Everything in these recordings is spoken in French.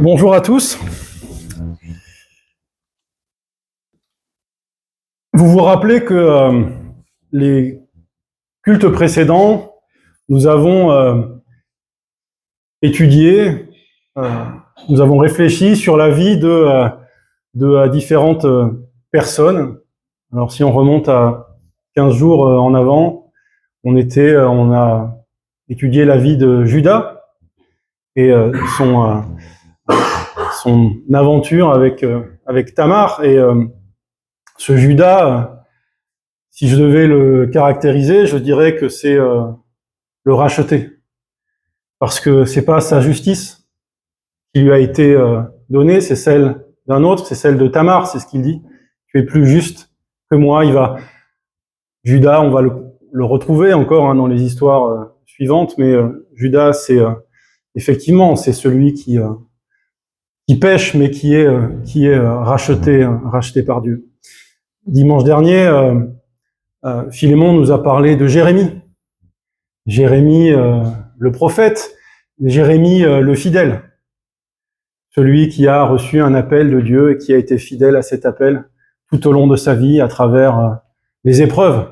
Bonjour à tous. Vous vous rappelez que les cultes précédents, nous avons étudié, nous avons réfléchi sur la vie de différentes personnes. Alors si on remonte à 15 jours en avant, on a étudié la vie de Judas et son aventure avec Tamar. Et ce Judas, si je devais le caractériser, je dirais que c'est le racheté. Parce que c'est pas sa justice qui lui a été donnée, c'est celle d'un autre, c'est celle de Tamar, c'est ce qu'il dit. Tu es plus juste que moi. Judas, on va le retrouver encore dans les histoires suivantes, mais Judas, c'est effectivement, c'est celui qui pêche, mais qui est racheté par Dieu. Dimanche dernier, Philémon nous a parlé de Jérémie. Jérémie, le prophète, Jérémie, le fidèle. Celui qui a reçu un appel de Dieu et qui a été fidèle à cet appel tout au long de sa vie, à travers les épreuves,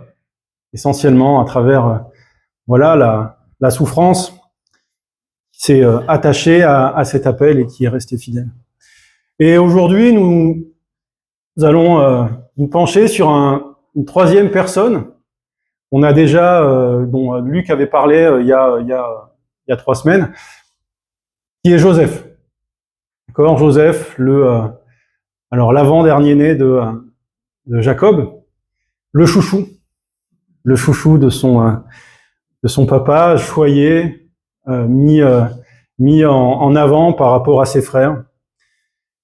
essentiellement à travers la souffrance, qui s'est attaché à cet appel et qui est resté fidèle. Et aujourd'hui, nous allons nous pencher sur une troisième personne. On a déjà, dont Luc avait parlé il y a 3 semaines, qui est Joseph. D'accord, Joseph, l'avant-dernier né de Jacob, le chouchou de son papa, choyé, mis en avant par rapport à ses frères.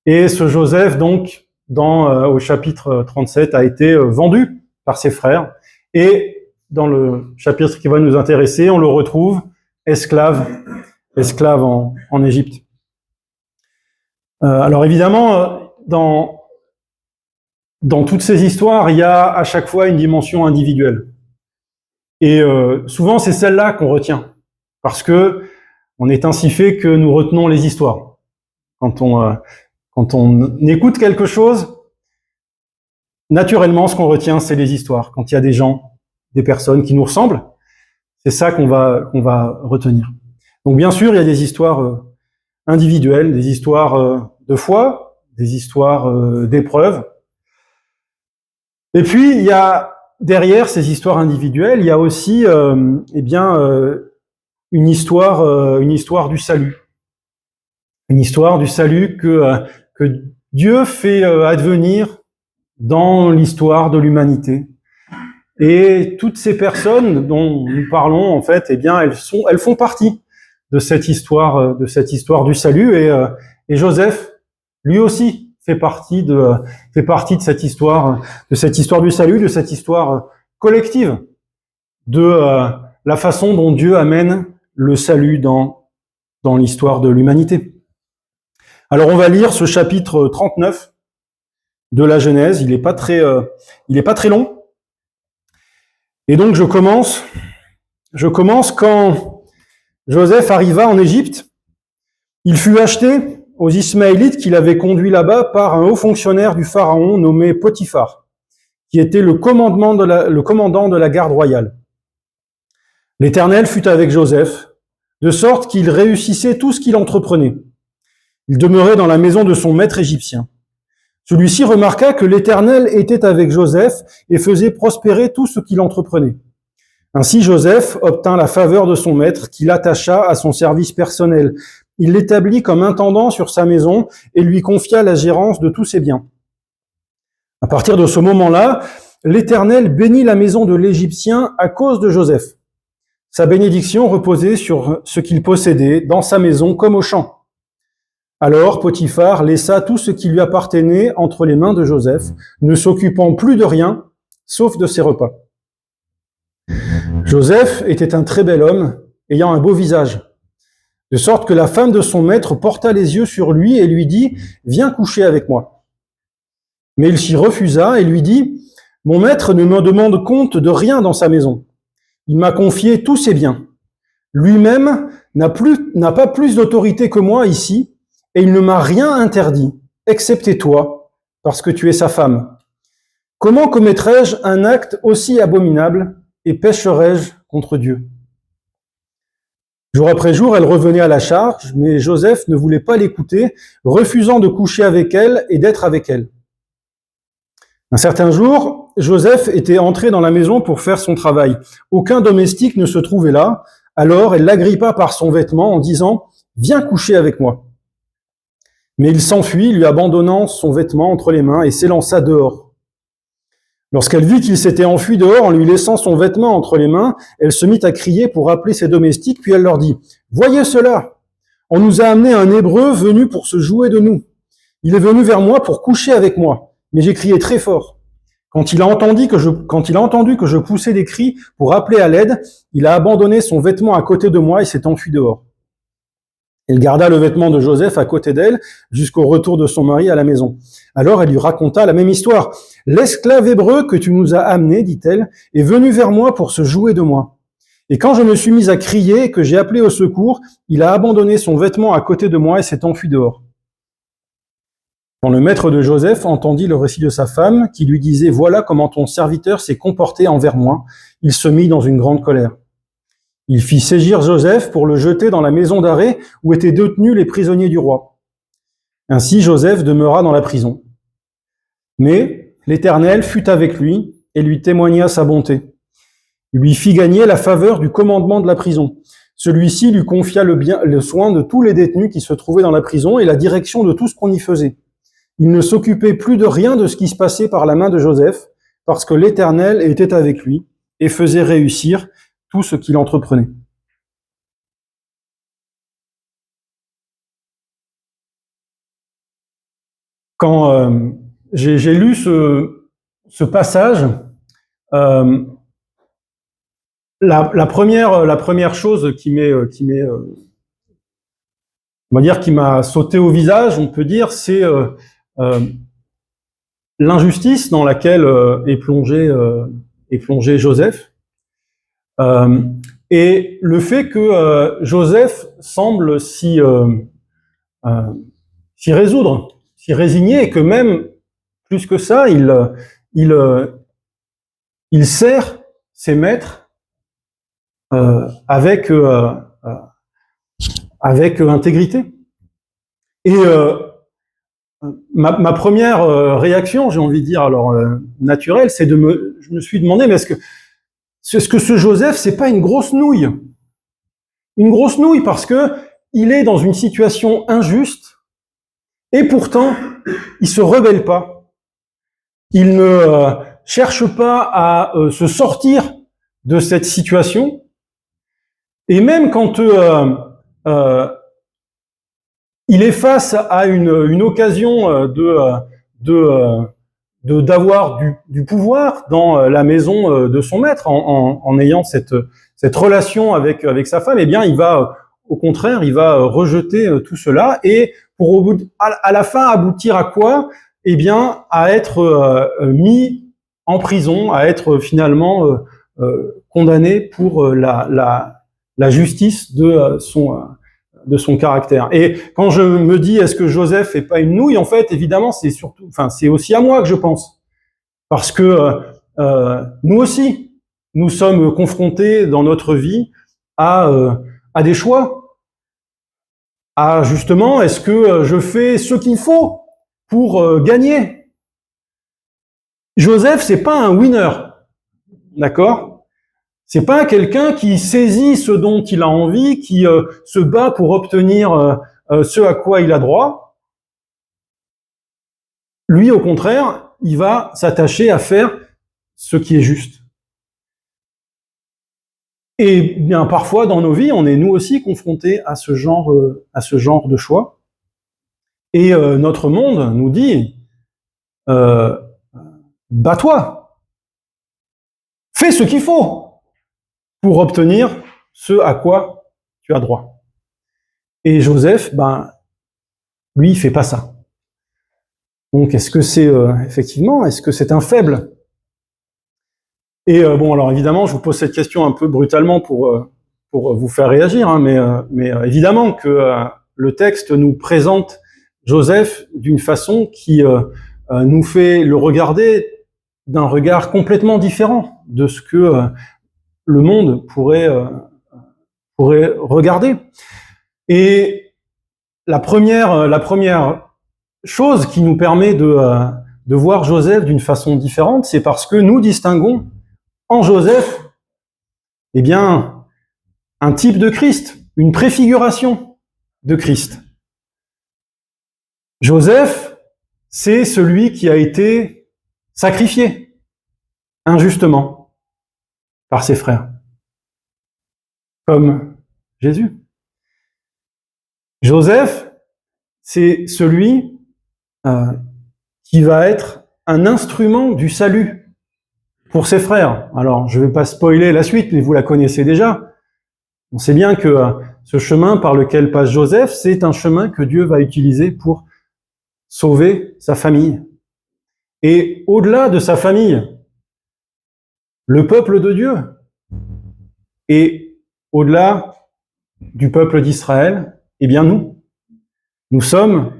Et ce Joseph, donc, au chapitre 37, a été vendu par ses frères. Et dans le chapitre qui va nous intéresser, on le retrouve esclave en Égypte. Alors évidemment, dans toutes ces histoires, il y a à chaque fois une dimension individuelle. Et souvent, c'est celle-là qu'on retient, parce que on est ainsi fait que nous retenons les histoires. Quand on écoute quelque chose, naturellement, ce qu'on retient, c'est les histoires. Quand il y a des gens, des personnes qui nous ressemblent, c'est ça qu'on va retenir. Donc bien sûr, il y a des histoires individuelles, des histoires de foi, des histoires d'épreuves. Et puis, il y a derrière ces histoires individuelles, il y a aussi une histoire du salut. Une histoire du salut que Dieu fait advenir dans l'histoire de l'humanité. Et toutes ces personnes dont nous parlons, en fait, elles font partie de cette histoire du salut. Et Joseph, lui aussi, fait partie de cette histoire du salut, de cette histoire collective, de la façon dont Dieu amène le salut dans l'histoire de l'humanité. Alors on va lire ce chapitre 39 de la Genèse. Il est pas très long. Et donc je commence quand Joseph arriva en Égypte. Il fut acheté aux Ismaélites qu'il avait conduits là-bas par un haut fonctionnaire du pharaon nommé Potiphar, qui était le commandant de la garde royale. L'Éternel fut avec Joseph, de sorte qu'il réussissait tout ce qu'il entreprenait. Il demeurait dans la maison de son maître égyptien. Celui-ci remarqua que l'Éternel était avec Joseph et faisait prospérer tout ce qu'il entreprenait. Ainsi Joseph obtint la faveur de son maître, qui l'attacha à son service personnel. Il l'établit comme intendant sur sa maison et lui confia la gérance de tous ses biens. À partir de ce moment-là, l'Éternel bénit la maison de l'Égyptien à cause de Joseph. Sa bénédiction reposait sur ce qu'il possédait dans sa maison comme au champ. Alors Potiphar laissa tout ce qui lui appartenait entre les mains de Joseph, ne s'occupant plus de rien, sauf de ses repas. Joseph était un très bel homme, ayant un beau visage, de sorte que la femme de son maître porta les yeux sur lui et lui dit « Viens coucher avec moi ». Mais il s'y refusa et lui dit « Mon maître ne me demande compte de rien dans sa maison. Il m'a confié tous ses biens. Lui-même n'a pas plus d'autorité que moi ici, et il ne m'a rien interdit, excepté toi, parce que tu es sa femme. Comment commettrais-je un acte aussi abominable et pécherais-je contre Dieu? Jour après jour, elle revenait à la charge, mais Joseph ne voulait pas l'écouter, refusant de coucher avec elle et d'être avec elle. Un certain jour, Joseph était entré dans la maison pour faire son travail. Aucun domestique ne se trouvait là, alors elle l'agrippa par son vêtement en disant « Viens coucher avec moi ». Mais il s'enfuit, lui abandonnant son vêtement entre les mains, et s'élança dehors. Lorsqu'elle vit qu'il s'était enfui dehors en lui laissant son vêtement entre les mains, elle se mit à crier pour appeler ses domestiques, puis elle leur dit « Voyez cela! On nous a amené un Hébreu venu pour se jouer de nous. Il est venu vers moi pour coucher avec moi, mais j'ai crié très fort. Quand il a entendu que je poussais des cris pour appeler à l'aide, il a abandonné son vêtement à côté de moi et s'est enfui dehors. » Elle garda le vêtement de Joseph à côté d'elle jusqu'au retour de son mari à la maison. Alors elle lui raconta la même histoire. « L'esclave hébreu que tu nous as amené, dit-elle, est venu vers moi pour se jouer de moi. Et quand je me suis mise à crier et que j'ai appelé au secours, il a abandonné son vêtement à côté de moi et s'est enfui dehors. » Quand le maître de Joseph entendit le récit de sa femme, qui lui disait « Voilà comment ton serviteur s'est comporté envers moi », il se mit dans une grande colère. Il fit saisir Joseph pour le jeter dans la maison d'arrêt où étaient détenus les prisonniers du roi. Ainsi Joseph demeura dans la prison. Mais l'Éternel fut avec lui et lui témoigna sa bonté. Il lui fit gagner la faveur du commandement de la prison. Celui-ci lui confia le soin de tous les détenus qui se trouvaient dans la prison et la direction de tout ce qu'on y faisait. Il ne s'occupait plus de rien de ce qui se passait par la main de Joseph, parce que l'Éternel était avec lui et faisait réussir tout ce qu'il entreprenait. Quand j'ai lu ce passage, la première chose qui m'a sauté au visage, on peut dire, c'est l'injustice dans laquelle est plongé Joseph. Et le fait que Joseph semble s'y résoudre, s'y résigner, et que même plus que ça, il sert ses maîtres avec intégrité. Et ma première réaction, j'ai envie de dire, alors naturelle, c'est je me suis demandé, mais est-ce que ce Joseph, c'est pas une grosse nouille? Une grosse nouille parce que il est dans une situation injuste et pourtant, il se rebelle pas. Il ne cherche pas à se sortir de cette situation. Et même quand il est face à une occasion d'avoir du pouvoir dans la maison de son maître, en ayant cette relation avec sa femme, eh bien, il va, au contraire, il va rejeter tout cela et pour à la fin aboutir à quoi? Eh bien, à être mis en prison, à être finalement condamné pour la justice de son caractère. Et quand je me dis est-ce que Joseph est pas une nouille, en fait, évidemment, c'est aussi à moi que je pense, parce que nous aussi, nous sommes confrontés dans notre vie à des choix, à justement est-ce que je fais ce qu'il faut pour gagner. Joseph, c'est pas un winner, d'accord? C'est pas quelqu'un qui saisit ce dont il a envie, qui se bat pour obtenir ce à quoi il a droit. Lui, au contraire, il va s'attacher à faire ce qui est juste. Et bien parfois dans nos vies, on est nous aussi confrontés à ce genre de choix. Et notre monde nous dit bats-toi, fais ce qu'il faut pour obtenir ce à quoi tu as droit. Et Joseph, lui, il fait pas ça. Donc, est-ce que c'est effectivement, est-ce que c'est un faible? Et bon, alors évidemment, je vous pose cette question un peu brutalement pour vous faire réagir, hein, mais évidemment que le texte nous présente Joseph d'une façon qui nous fait le regarder d'un regard complètement différent de ce que le monde pourrait regarder. Et la première chose qui nous permet de voir Joseph d'une façon différente, c'est parce que nous distinguons en Joseph, eh bien, un type de Christ, une préfiguration de Christ. Joseph, c'est celui qui a été sacrifié injustement par ses frères, comme Jésus. Joseph, c'est celui qui va être un instrument du salut pour ses frères. Alors, je ne vais pas spoiler la suite, mais vous la connaissez déjà. On sait bien que ce chemin par lequel passe Joseph, c'est un chemin que Dieu va utiliser pour sauver sa famille. Et au-delà de sa famille, le peuple de Dieu, et au-delà du peuple d'Israël, eh bien nous sommes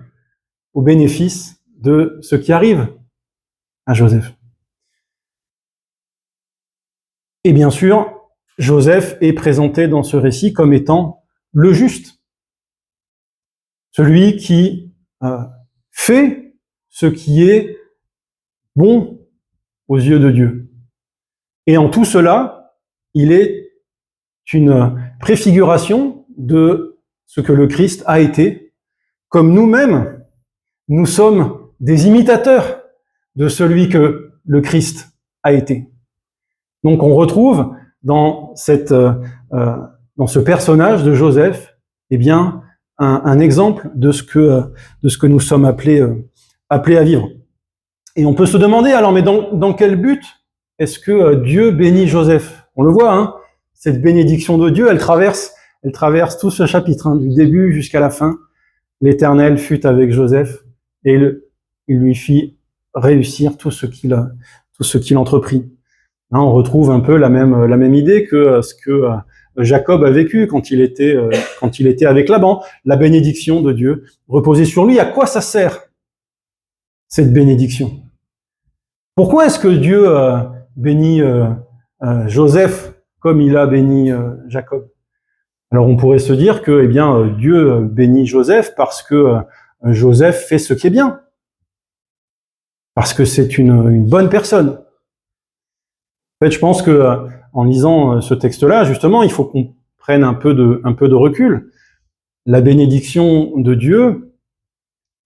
au bénéfice de ce qui arrive à Joseph. Et bien sûr, Joseph est présenté dans ce récit comme étant le juste, celui qui fait ce qui est bon aux yeux de Dieu. Et en tout cela, il est une préfiguration de ce que le Christ a été, comme nous-mêmes, nous sommes des imitateurs de celui que le Christ a été. Donc on retrouve dans ce personnage de Joseph, eh bien, un exemple de ce que nous sommes appelés à vivre. Et on peut se demander, alors, mais dans quel but est-ce que Dieu bénit Joseph? On le voit, hein, cette bénédiction de Dieu, elle traverse tout ce chapitre, hein, du début jusqu'à la fin. L'Éternel fut avec Joseph et il lui fit réussir tout ce qu'il entreprit. Hein, on retrouve un peu la même idée que ce que Jacob a vécu quand il était avec Laban. La bénédiction de Dieu reposait sur lui. À quoi ça sert, cette bénédiction? Pourquoi est-ce que Dieu bénit Joseph comme il a béni Jacob? Alors on pourrait se dire que eh bien, Dieu bénit Joseph parce que Joseph fait ce qui est bien, parce que c'est une bonne personne. En fait, je pense que en lisant ce texte-là, justement, il faut qu'on prenne un peu de recul. La bénédiction de Dieu,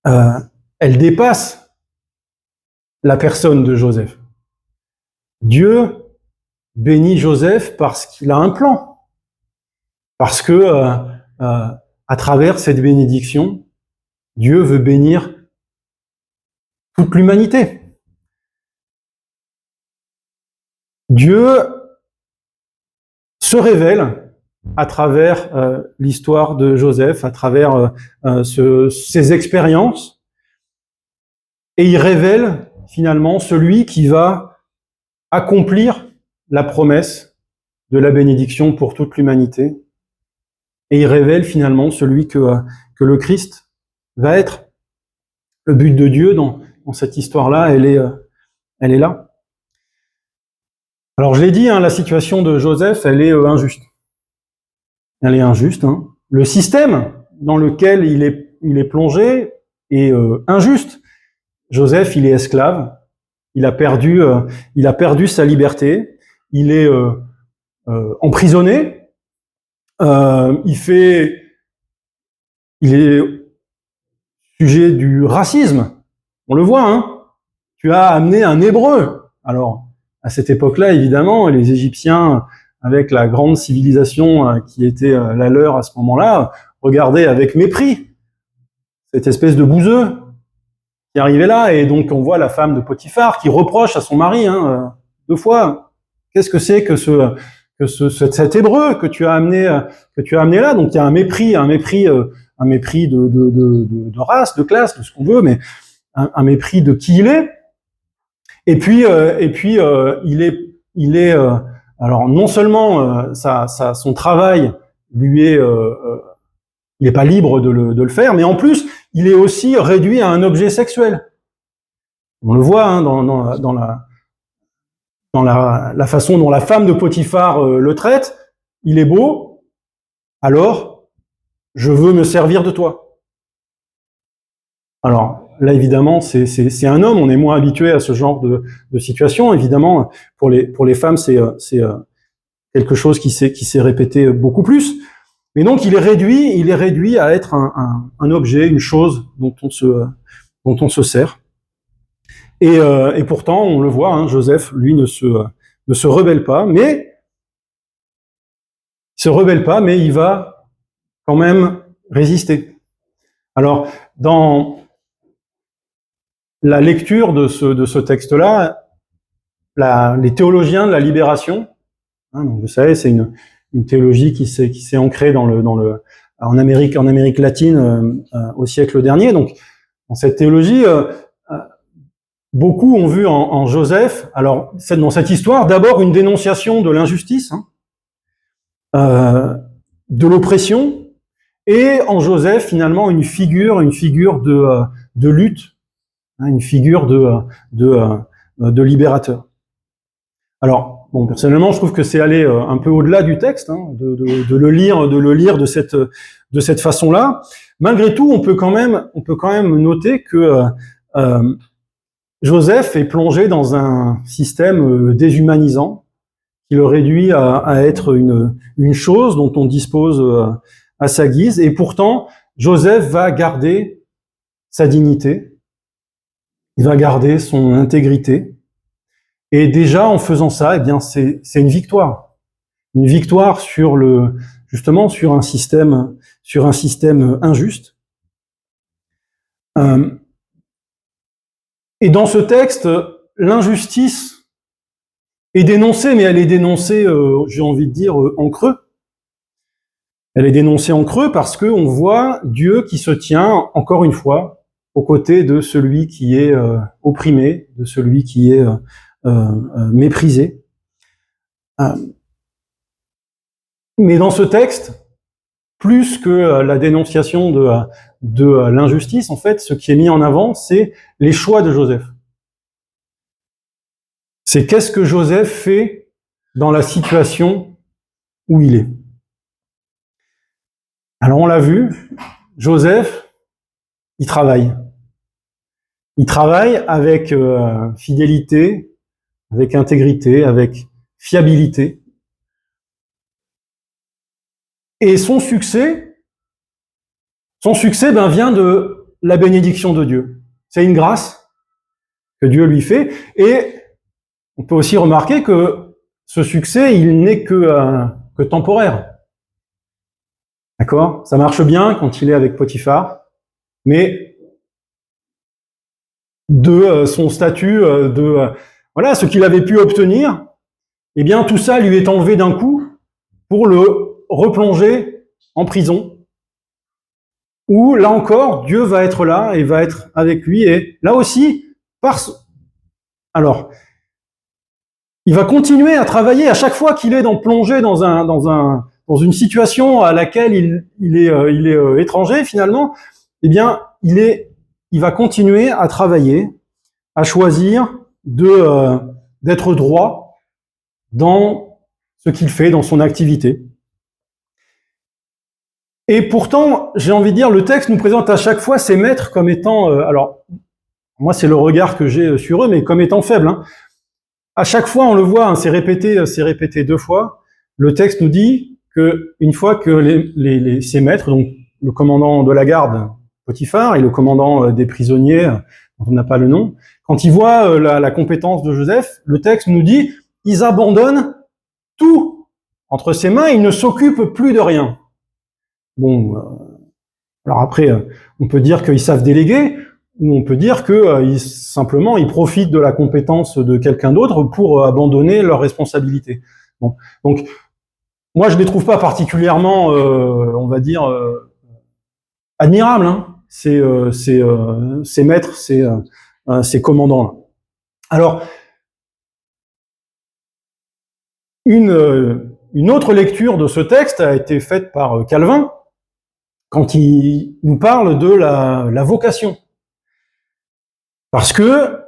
elle dépasse la personne de Joseph. Dieu bénit Joseph parce qu'il a un plan, parce que à travers cette bénédiction, Dieu veut bénir toute l'humanité. Dieu se révèle à travers l'histoire de Joseph, à travers ses expériences, et il révèle finalement celui qui va accomplir la promesse de la bénédiction pour toute l'humanité, et il révèle finalement celui que le Christ va être. Le but de Dieu dans cette histoire-là, elle est là. Alors je l'ai dit, hein, la situation de Joseph, elle est injuste. Elle est injuste. Hein. Le système dans lequel il est plongé est injuste. Joseph, il est esclave. Il a perdu sa liberté. Il est emprisonné. Il est sujet du racisme. On le voit, hein. Tu as amené un Hébreu. Alors, à cette époque-là, évidemment, les Égyptiens, avec la grande civilisation qui était la leur à ce moment-là, regardaient avec mépris cette espèce de bouseux qui arrivait là. Et donc, on voit la femme de Potiphar qui reproche à son mari, hein, 2 fois, qu'est-ce que c'est que cet Hébreu que tu as amené là. Donc, il y a un mépris de race, de classe, de ce qu'on veut, mais un mépris de qui il est. Et puis, il est alors non seulement son travail lui est, il n'est pas libre de le faire, mais en plus, il est aussi réduit à un objet sexuel. On le voit hein, dans la façon dont la femme de Potiphar le traite. Il est beau, alors je veux me servir de toi. Alors là, évidemment, c'est un homme, on est moins habitué à ce genre de situation. Évidemment, pour les femmes, c'est quelque chose qui s'est répété beaucoup plus. Mais donc, il est réduit à être un objet, une chose dont on se sert. Et pourtant, on le voit, hein, Joseph, lui, ne se rebelle pas, mais il va quand même résister. Alors, dans la lecture de ce texte-là, les théologiens de la libération, hein, donc vous savez, c'est une théologie qui s'est ancrée en Amérique latine au siècle dernier. Donc, dans cette théologie, beaucoup ont vu en Joseph, alors dans cette histoire, d'abord une dénonciation de l'injustice, hein, de l'oppression, et en Joseph finalement une figure de lutte, hein, une figure de libérateur. Alors, bon, personnellement, je trouve que c'est aller un peu au-delà du texte, hein, de le lire de cette façon-là. Malgré tout, on peut quand même noter que Joseph est plongé dans un système déshumanisant qui le réduit à être une chose dont on dispose à sa guise. Et pourtant, Joseph va garder sa dignité, il va garder son intégrité. Et déjà, en faisant ça, eh bien, c'est une victoire. Une victoire justement sur un système injuste. Et dans ce texte, l'injustice est dénoncée, mais elle est dénoncée, j'ai envie de dire, en creux. Elle est dénoncée en creux parce qu'on voit Dieu qui se tient, encore une fois, aux côtés de celui qui est opprimé, de celui qui est méprisé. Mais dans ce texte, plus que la dénonciation de l'injustice, en fait, ce qui est mis en avant, c'est les choix de Joseph. C'est qu'est-ce que Joseph fait dans la situation où il est. Alors on l'a vu, Joseph, il travaille. Il travaille avec fidélité, avec intégrité, avec fiabilité. Et son succès vient de la bénédiction de Dieu. C'est une grâce que Dieu lui fait. Et on peut aussi remarquer que ce succès, il n'est que temporaire. D'accord ? Ça marche bien quand il est avec Potiphar, mais de son statut, voilà, ce qu'il avait pu obtenir, eh bien tout ça lui est enlevé d'un coup pour le replonger en prison, où là encore, Dieu va être là et va être avec lui, et là aussi, alors, il va continuer à travailler à chaque fois qu'il est plongé dans une situation à laquelle il est étranger finalement, eh bien, il va continuer à travailler, à choisir d'être droit dans ce qu'il fait, dans son activité. Et pourtant, j'ai envie de dire, le texte nous présente à chaque fois ces maîtres comme étant, alors, moi c'est le regard que j'ai sur eux, mais comme étant faibles. Hein. À chaque fois, on le voit, hein, c'est répété 2 fois. Le texte nous dit que une fois que ces maîtres, donc le commandant de la garde, Potiphar, et le commandant des prisonniers, dont on n'a pas le nom, quand ils voient la compétence de Joseph, le texte nous dit, ils abandonnent tout entre ses mains, ils ne s'occupent plus de rien. Bon, alors après, on peut dire qu'ils savent déléguer, ou on peut dire que simplement ils profitent de la compétence de quelqu'un d'autre pour abandonner leurs responsabilités. Bon. Donc, moi je les trouve pas particulièrement, on va dire, admirables, hein, ces maîtres, ces commandants-là. Alors, une autre lecture de ce texte a été faite par Calvin, quand il nous parle de la vocation. Parce que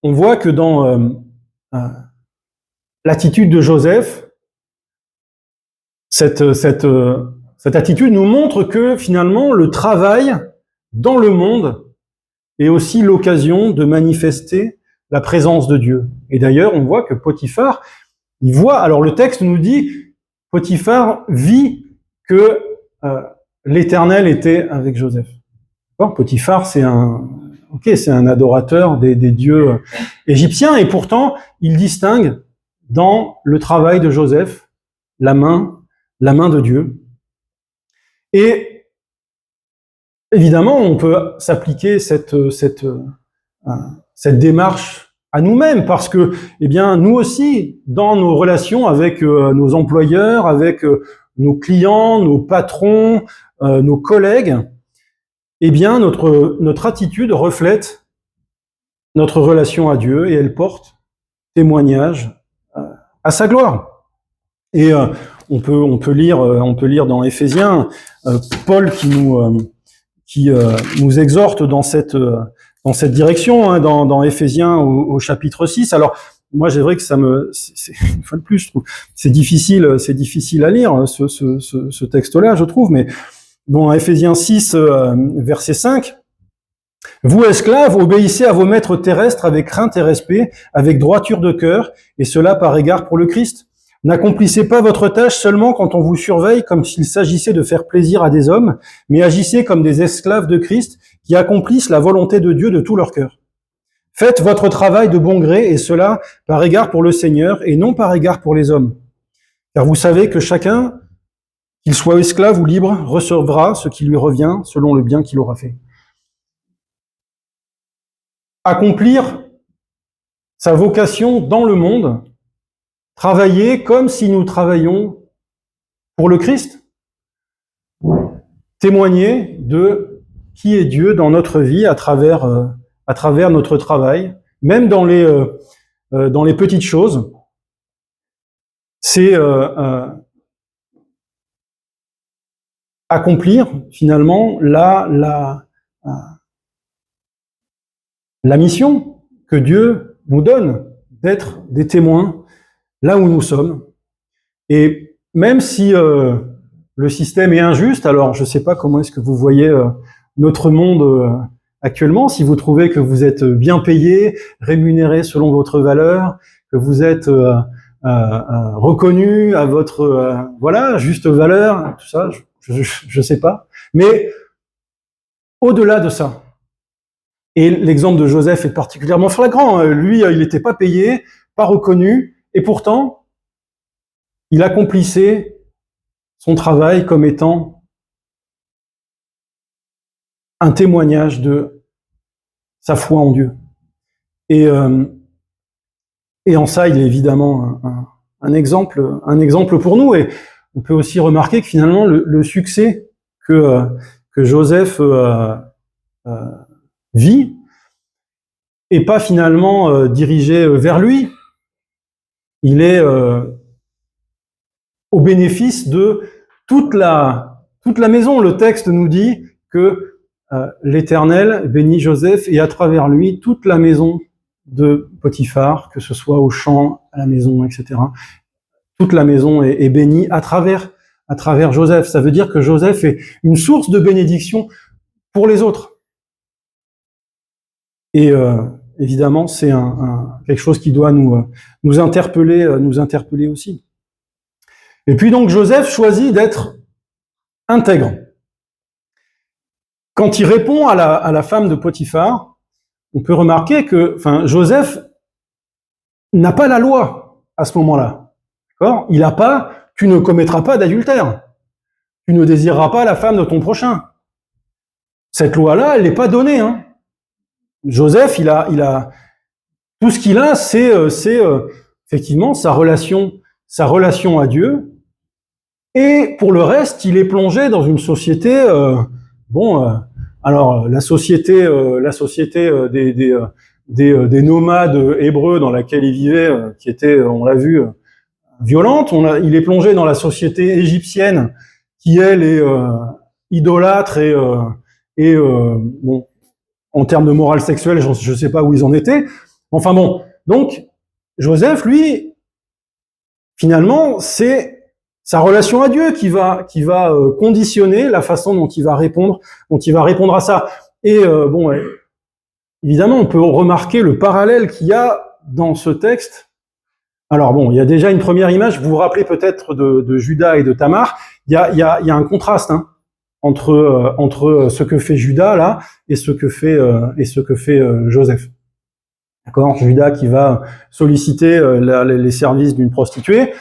on voit que dans l'attitude de Joseph, cette attitude nous montre que finalement le travail dans le monde est aussi l'occasion de manifester la présence de Dieu. Et d'ailleurs, on voit que Potiphar, il voit, alors le texte nous dit, Potiphar vit que l'Éternel était avec Joseph. Potiphar, c'est un adorateur des dieux égyptiens, et pourtant, il distingue dans le travail de Joseph la main de Dieu. Et évidemment, on peut s'appliquer cette démarche à nous-mêmes, parce que, eh bien, nous aussi, dans nos relations avec nos employeurs, avec nos clients, nos patrons, nos collègues, eh bien, notre attitude reflète notre relation à Dieu, et elle porte témoignage à sa gloire. Et on peut lire dans Éphésiens Paul qui nous exhorte dans cette direction, hein, dans Éphésiens au chapitre 6. Alors moi, c'est vrai que c'est une fois de plus, je trouve, c'est difficile à lire, hein, ce texte-là, je trouve, mais bon, Éphésiens 6, verset 5, « Vous, esclaves, obéissez à vos maîtres terrestres avec crainte et respect, avec droiture de cœur, et cela par égard pour le Christ. N'accomplissez pas votre tâche seulement quand on vous surveille comme s'il s'agissait de faire plaisir à des hommes, mais agissez comme des esclaves de Christ qui accomplissent la volonté de Dieu de tout leur cœur. Faites votre travail de bon gré, et cela par égard pour le Seigneur, et non par égard pour les hommes. Car vous savez que chacun, qu'il soit esclave ou libre, recevra ce qui lui revient selon le bien qu'il aura fait. » Accomplir sa vocation dans le monde, travailler comme si nous travaillions pour le Christ, témoigner de qui est Dieu dans notre vie à travers notre travail, même dans les petites choses, c'est accomplir finalement la mission que Dieu nous donne, d'être des témoins là où nous sommes. Et même si le système est injuste, alors je ne sais pas comment est-ce que vous voyez notre monde actuellement, si vous trouvez que vous êtes bien payé, rémunéré selon votre valeur, que vous êtes reconnu à votre juste valeur, tout ça, je sais pas. Mais au-delà de ça, et l'exemple de Joseph est particulièrement flagrant. Lui, il n'était pas payé, pas reconnu, et pourtant, il accomplissait son travail comme étant un témoignage de sa foi en Dieu. Et en ça, il est évidemment un exemple pour nous. Et on peut aussi remarquer que finalement, le succès que Joseph vit et pas finalement dirigé vers lui. Il est au bénéfice de toute la maison. Le texte nous dit que l'Éternel bénit Joseph et à travers lui toute la maison de Potiphar, que ce soit au champ, à la maison, etc. Toute la maison est bénie à travers Joseph. Ça veut dire que Joseph est une source de bénédiction pour les autres. Et évidemment, c'est quelque chose qui doit nous interpeller aussi. Et puis donc Joseph choisit d'être intègre. Quand il répond à la femme de Potiphar, on peut remarquer que, Joseph n'a pas la loi à ce moment-là. D'accord ? Il n'a pas « tu ne commettras pas d'adultère ». Tu ne désireras pas la femme de ton prochain. Cette loi-là, elle n'est pas donnée, hein. Joseph, il a tout ce qu'il a, c'est effectivement sa relation à Dieu. Et pour le reste, il est plongé dans une société. Alors la société des nomades hébreux dans laquelle il vivait, qui était, on l'a vu, violente. Il est plongé dans la société égyptienne, qui elle est idolâtres et bon, en termes de morale sexuelle, je ne sais pas où ils en étaient. Enfin bon, donc Joseph, lui, finalement, c'est sa relation à Dieu qui va conditionner la façon dont il va répondre à ça. Et bon, évidemment, on peut remarquer le parallèle qu'il y a dans ce texte. Alors bon, il y a déjà une première image. Vous vous rappelez peut-être de Judas et de Tamar. Il y a un contraste entre ce que fait Judas là et ce que fait Joseph. D'accord, Judas qui va solliciter les services d'une prostituée.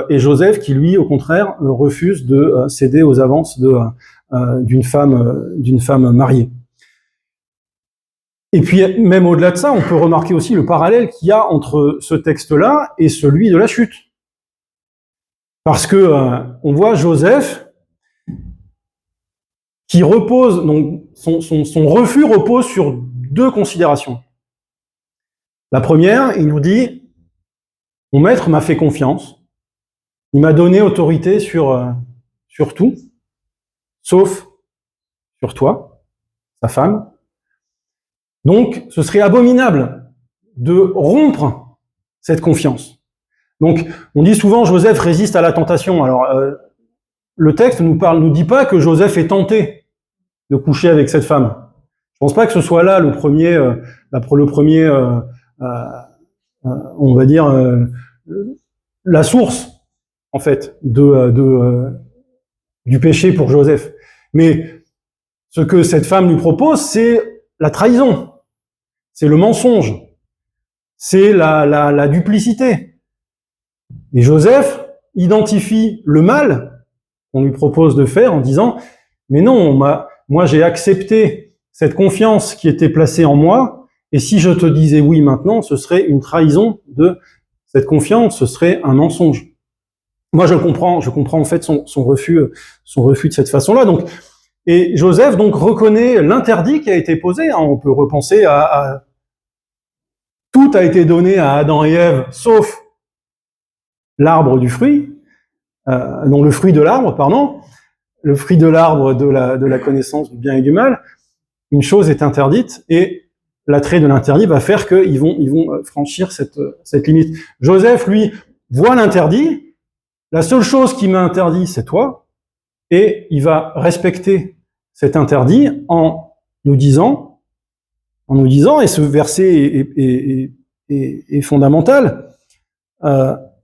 Et Joseph qui, lui, au contraire, refuse de céder aux avances d'une femme mariée. Et puis, même au-delà de ça, on peut remarquer aussi le parallèle qu'il y a entre ce texte-là et celui de la chute. Parce que on voit Joseph qui repose, donc son refus repose sur deux considérations. La première, il nous dit, mon maître m'a fait confiance, il m'a donné autorité sur tout, sauf sur toi, sa femme. Donc, ce serait abominable de rompre cette confiance. Donc, on dit souvent Joseph résiste à la tentation. Alors, le texte nous dit pas que Joseph est tenté de coucher avec cette femme. Je pense pas que ce soit là le premier, on va dire, la source en fait du péché pour Joseph. Mais ce que cette femme lui propose, c'est la trahison, c'est le mensonge, c'est la duplicité. Et Joseph identifie le mal qu'on lui propose de faire en disant « Mais non, moi j'ai accepté cette confiance qui était placée en moi, et si je te disais oui maintenant, ce serait une trahison de cette confiance, ce serait un mensonge. » Moi je comprends en fait son refus de cette façon-là. Donc, et Joseph donc reconnaît l'interdit qui a été posé. On peut repenser à tout a été donné à Adam et Ève, sauf l'arbre du fruit, non, le fruit de l'arbre, pardon, le fruit de l'arbre de la connaissance du bien et du mal. Une chose est interdite et l'attrait de l'interdit va faire qu'ils vont franchir cette limite. Joseph, lui, voit l'interdit. La seule chose qui m'a interdit, c'est toi. Et il va respecter cet interdit en nous disant, et ce verset est fondamental,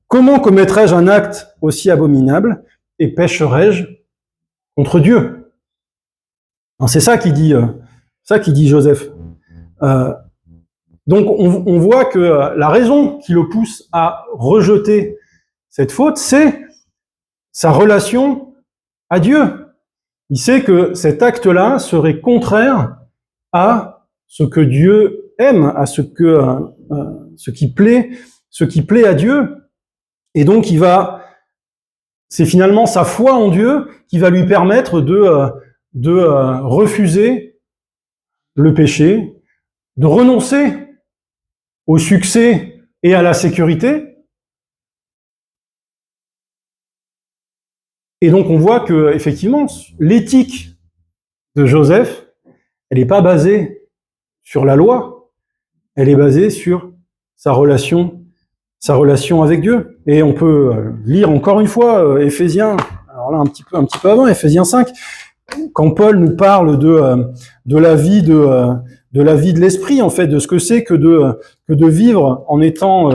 comment commettrais-je un acte aussi abominable et pécherais-je contre Dieu? C'est ça qui dit Joseph. Donc on voit que la raison qui le pousse à rejeter cette faute, c'est sa relation à Dieu. Il sait que cet acte-là serait contraire à ce que Dieu aime, à ce qui plaît à Dieu. Et donc c'est finalement sa foi en Dieu qui va lui permettre de refuser le péché, de renoncer au succès et à la sécurité. Et donc on voit que effectivement l'éthique de Joseph, elle n'est pas basée sur la loi, elle est basée sur sa relation avec Dieu. Et on peut lire encore une fois Éphésiens, alors là un petit peu avant, Éphésiens 5, quand Paul nous parle de la vie de l'esprit, en fait, de ce que c'est que de vivre en étant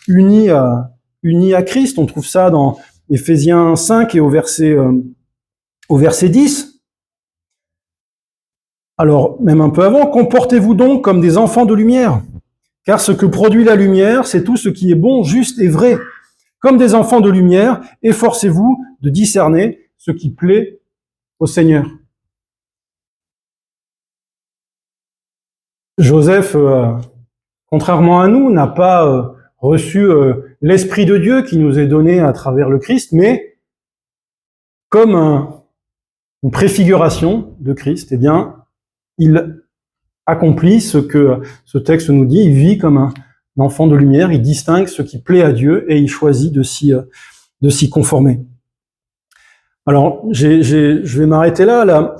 uni à Christ. On trouve ça dans Éphésiens 5 et au verset 10. Alors, même un peu avant, comportez-vous donc comme des enfants de lumière, car ce que produit la lumière, c'est tout ce qui est bon, juste et vrai. Comme des enfants de lumière, efforcez-vous de discerner ce qui plaît au Seigneur. Joseph, contrairement à nous, n'a pas reçu l'Esprit de Dieu qui nous est donné à travers le Christ, mais comme une préfiguration de Christ, eh bien, il accomplit ce que ce texte nous dit, il vit comme un enfant de lumière, il distingue ce qui plaît à Dieu et il choisit de s'y conformer. Alors, je vais m'arrêter là.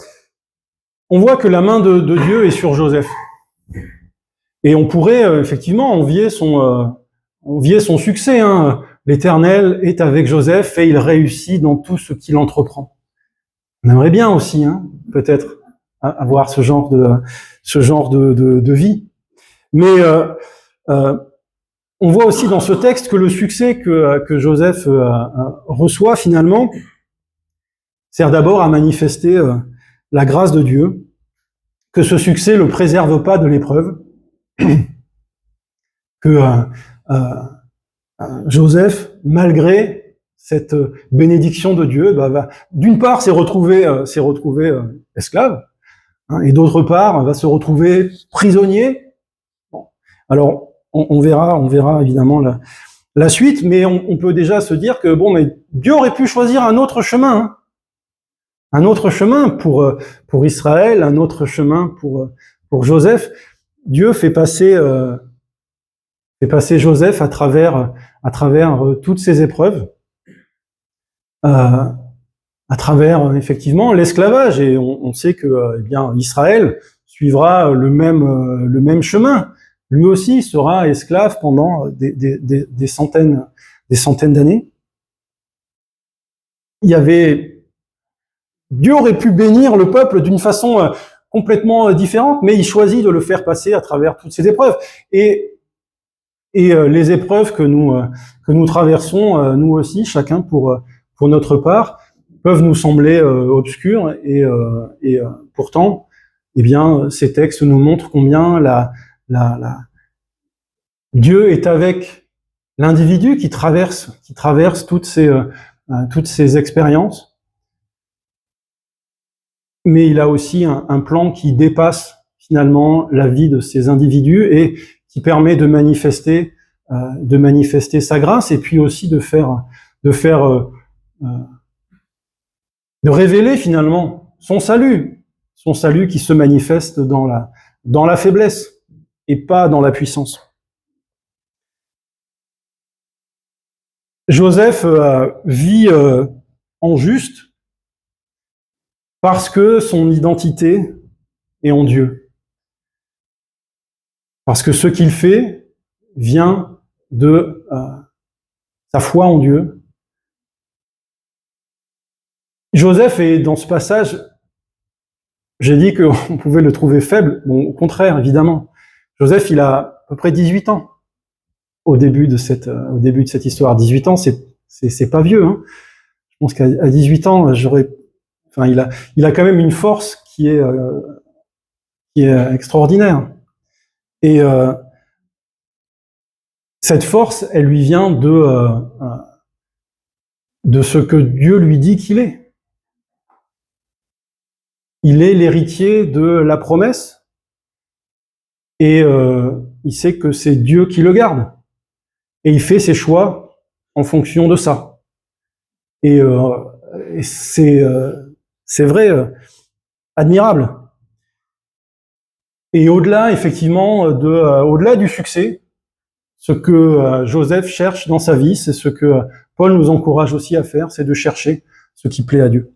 On voit que la main de Dieu est sur Joseph. Et on pourrait effectivement envier son succès. Hein. L'Éternel est avec Joseph et il réussit dans tout ce qu'il entreprend. On aimerait bien aussi, hein, peut-être, avoir ce genre de vie. Mais on voit aussi dans ce texte que le succès que Joseph reçoit finalement sert d'abord à manifester la grâce de Dieu, que ce succès le préserve pas de l'épreuve, que Joseph, malgré cette bénédiction de Dieu, d'une part s'est retrouvé esclave, hein, et d'autre part va se retrouver prisonnier. Bon. Alors on verra évidemment la suite, mais on peut déjà se dire que bon, mais Dieu aurait pu choisir un autre chemin, hein. Un autre chemin pour Israël, un autre chemin pour Joseph. Dieu fait passer Joseph à travers toutes ces épreuves, à travers effectivement l'esclavage. Et on sait que Israël suivra le même chemin. Lui aussi sera esclave pendant des centaines d'années. Dieu aurait pu bénir le peuple d'une façon complètement différente, mais il choisit de le faire passer à travers toutes ces épreuves. Et les épreuves que nous traversons, nous aussi, chacun pour notre part, peuvent nous sembler obscures et pourtant, ces textes nous montrent combien Dieu est avec l'individu qui traverse toutes ces expériences. Mais il a aussi un plan qui dépasse finalement la vie de ces individus et qui permet de manifester sa grâce et puis aussi de révéler finalement son salut qui se manifeste dans la faiblesse et pas dans la puissance. Joseph vit en juste parce que son identité est en Dieu. Parce que ce qu'il fait vient de sa foi en Dieu. Joseph est dans ce passage, j'ai dit qu'on pouvait le trouver faible. Bon, au contraire, évidemment. Joseph, il a à peu près 18 ans au début de cette histoire. 18 ans, c'est pas vieux, hein. Je pense qu'à 18 ans, il a quand même une force qui est extraordinaire. Et cette force, elle lui vient de ce que Dieu lui dit qu'il est. Il est l'héritier de la promesse et il sait que c'est Dieu qui le garde. Et il fait ses choix en fonction de ça. Et c'est vrai, admirable. Et au-delà, effectivement, au-delà du succès, ce que Joseph cherche dans sa vie, c'est ce que Paul nous encourage aussi à faire, c'est de chercher ce qui plaît à Dieu.